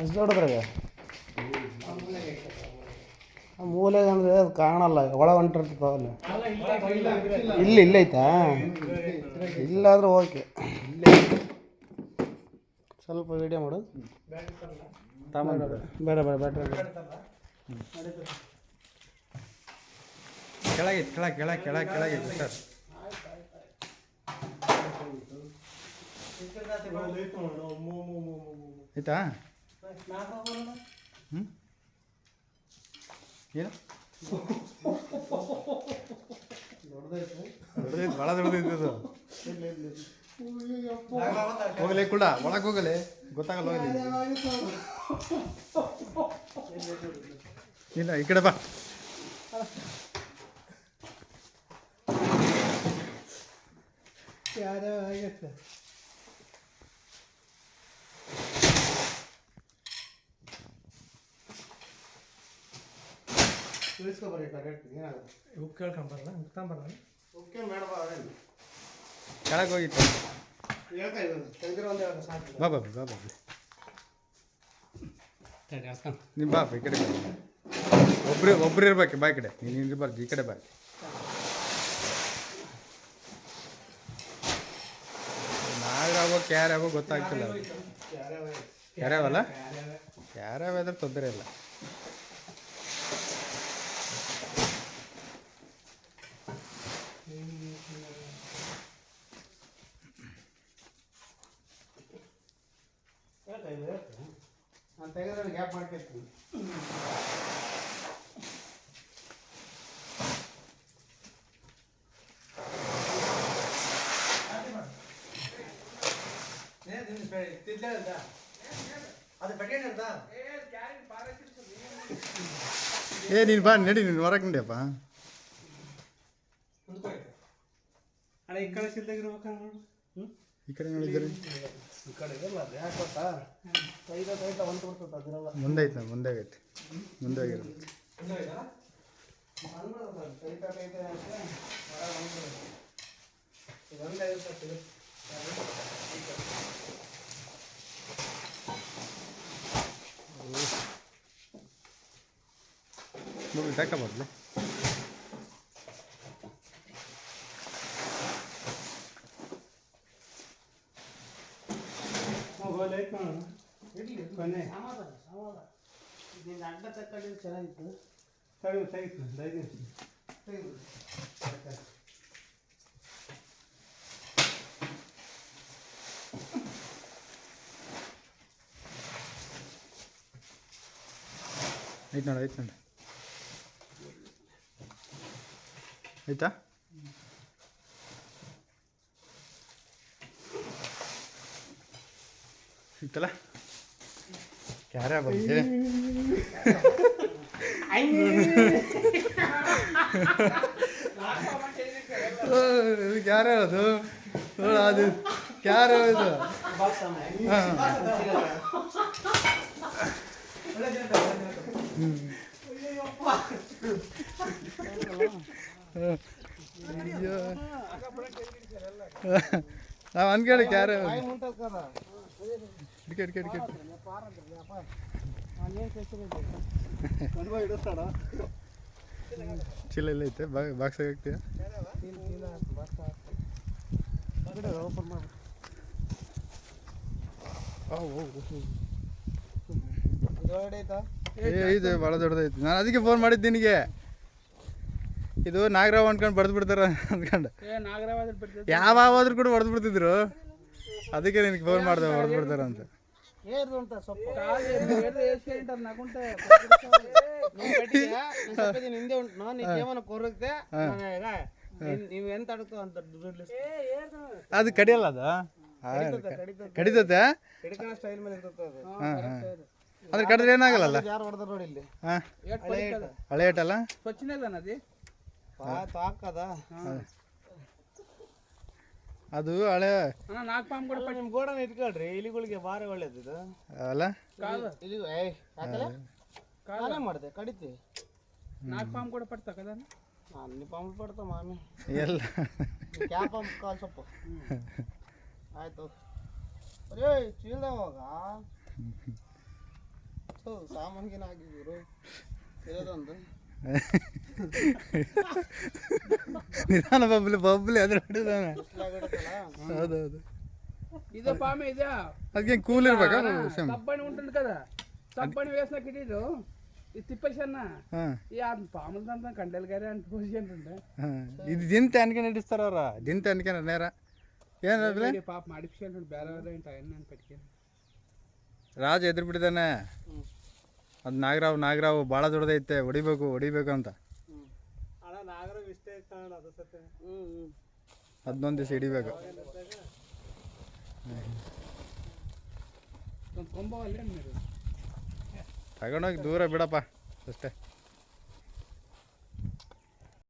ಎಷ್ಟು ದೊಡ್ಡದ್ರಾಗ ಮೂಲೆಗೆ ಅಂದರೆ ಅದು ಕಾಣಲ್ಲ, ಒಳ ಹೊಂಟಿರ್ತಾವಲ್ಲ. ಇಲ್ಲಿ ಐತಾ? ಇಲ್ಲಾದ್ರೆ ಓಕೆ. ಸ್ವಲ್ಪ ವೀಡಿಯೋ ಮಾಡು. ಬೇಡ ಬ್ಯಾಟ್ರಿ ಕೆಳಗೆ ಸರ್. ಆಯ್ತಾ? ಏನು ದೊಡ್ಡದೈತೆ, ಭಾಳ ದೊಡ್ಡದೈತೆ ಅದು. ಹೋಗಲೇ ಕೂಡ ಒಳಗೆ ಹೋಗಲೇ, ಗೊತ್ತಾಗಲ್ಲ. ಹೋಗಲಿ ಇಲ್ಲ, ಈ ಕಡೆ ಬಾ. ಆಗತ್ತೆ ತಿಳಿಸ್ಕೊಬರ್ರಿ. ಏನಾಗುತ್ತೆ ಉಪ್ಪು ಕೇಳ್ಕೊಂಬರಲ್ಲ, ಉಪ್ಕೊಂಬರಲ್ಲ. ಉಪ್ಪೇನು ಬೇಡವಾ? ಅದೇನು ಕೆಳಗೆ ಹೋಗಿತ್ತು. ಹೇಳ್ತಾ ಇರೋದು ತೆಗೆದಿರೋ ಒಂದು ಎರಡು ಸಾಕು. ಬಾ ನಿಮ್ಮ ಬಾ ಈ ಕಡೆ. ಒಬ್ರು ಇರ್ಬೇಕು. ಬಾ ಈ ಕಡೆ. ನೀನು ಇರ್ಬಾರ್ದು, ಈ ಕಡೆ ಬಾ. ನಾವ್ಯಾವ ಯಾರ್ಯಾವ ಗೊತ್ತಾಗ್ತಿಲ್ಲ. ಯಾರ್ಯಾವಲ್ಲ, ಯಾರ್ಯಾವ್ಯಾದ್ರೆ ತೊಂದರೆ ಇಲ್ಲ. ನಾನು ತೆಗೆದ್ರೆ ಗ್ಯಾಪ್ ಮಾಡ್ಕೊಳ್ತೀನಿ. ನೀನು ಬಾ, ನಡಿ. ನೀನು ಹೊರಗಂಡೆಪ್ಪ. ಈ ಕಡೆ ಸಿದ್ಧಾಗಿರ್ಬೇಕಂಗ ಈ ಕಡೆ ನೋಡಿದ್ರಿ. ಈ ಕಡೆ ಇಲ್ಲ, ಯಾಕೆ ಗೊತ್ತಾ? ಕೈದ ಹೊಂಟು ಬಿಡ್ತದೆ ಅದಿರಲ್ಲ. ಮುಂದೆ ಐತೆ, ಮುಂದೆ ಆಗೈತೆ, ಮುಂದೆ ಆಗಿರೋದು. ತಗೊಂಬರ್ಲಿ. ಕೊನೆ ಅಡ್ಡ ತಕ್ಕಂಡು ಚೆನ್ನಾಗಿತ್ತು. ತೆಗಿತು ಐತೆ ನೋಡಿ ಆಯ್ತಾ? ಸಿಕ್ತಲ್ಲ? ಕ್ಯಾರ ಬಂದೆ. ಕ್ಯಾರ ಅದು ನೋಡ, ಅದು ಕ್ಯಾರ ಇದು. ನಾವು ಅನ್ಕೇಳಿ ಕ್ಯಾರ ಚೀಲ ಎಲ್ಲ ಐತೆ. ಬಾಕ್ಸ್ ಆಗ್ತೀಯ? ಇದು ಭಾಳ ದೊಡ್ಡದೈತಿ. ನಾನು ಅದಕ್ಕೆ ಫೋನ್ ಮಾಡಿದ್ದು ನಿನಗೆ. ಇದು ನಾಗರಾವ್ ಅನ್ಕೊಂಡು ಬಡ್ದು ಬಿಡ್ತಾರ ಅಂದ್ಕೊಂಡು. ಯಾವಾದ್ರೂ ಕೂಡ ಹೊಡೆದು ಬಿಡ್ತಿದ್ರು. ಅದಕ್ಕೆ ನಿನಗೆ ಫೋನ್ ಮಾಡಿದೆ, ಹೊಡೆದು ಬಿಡ್ತಾರ ಅಂತ. ಅದು ಕಡಿಯಲ್ಲ, ಅದು ಕಡಿತತೆ. ಅದ್ರ ಕಡಿದ್ರೆ ಏನಾಗಲ್ಲ. ಹಳೆ ಏಟಲ್ಲ, ಅದು ಹಳೆ. ನಿಮ್ ಗೋಡನ್ ಇಟ್ಕೊಳ್ರಿ, ಇಲಿಗಳಿಗೆ ಭಾರಿ ಒಳ್ಳೇದು ಅಲ್ಲ. ಮಾಡಿದೆ ಕಡಿತಿ ನಾಲ್ಕು ಕೂಡ ಪಡ್ತಕ್ಕದ ಅన్ని ಪಾಂಪ್ ಪಡ್ತ ಮಾಮಿ ಎಲ್ಲ ಕ್ಯಾ ಪಾಂಪ್ ಕಾಲ್ ಸೊಪ್ಪು ಆಯ್ತು. ಅರೇ ಚೀಲ್ದವಾಗ ಸಾಮಾನ್ಗಿನ ಆಗಿದ್ರು ಇರೋದೊಂದು ನಿಧಾನ ಬಬ್ಲಿ ಅದ್ರ ಹೊಡಿದಾನೆ. ಹೌದೌದು ఇదే పామే ఇదే ಅದಕ್ಕೆ ಕೂಲ್ ಇರ್ಬೇಕಾ సబ్బని ఉంటుంది కదా సబ్బని వేసిన కిటీలు ఇది తిప్పేసన్నా ఈ ఆ పాముల దంతా కండలు గారి అంటు పోసింటుండే ಇದು ದಿಂತ ಅನ್ಕೆ ನಡಿಸ್ತಾರ ಅವ್ರ ದಿಂತ ಅನ್ಕೆ ನೇರ ಏನು ಪಾಪ ಮಾಡಿಫಿಕೇಶನ್ ಬೇರೆ ಅಂತ ಏನು ಪೆಟ್ಕೆ ರಾಜ ಎದುರು ಬಿಟ್ಟಿದ್ದಾನೆ. ಅದು ನಾಗರಾವ್ ಭಾಳ ದೊಡ್ಡದೈತೆ, ಹೊಡಿಬೇಕು ಅಂತ. ನಾಗರಾವ್ ಇಷ್ಟ ಇಷ್ಟ ಅದು ಸತ್ತೆ ಅದನ್ನೊಂದು ದಿವಸ ಹಿಡಿಬೇಕು. ಕೊಂಬವಲ್ಲೇ ತಗೊಂಡೋಗಿ ದೂರ ಬಿಡಪ್ಪ ಅಷ್ಟೇ.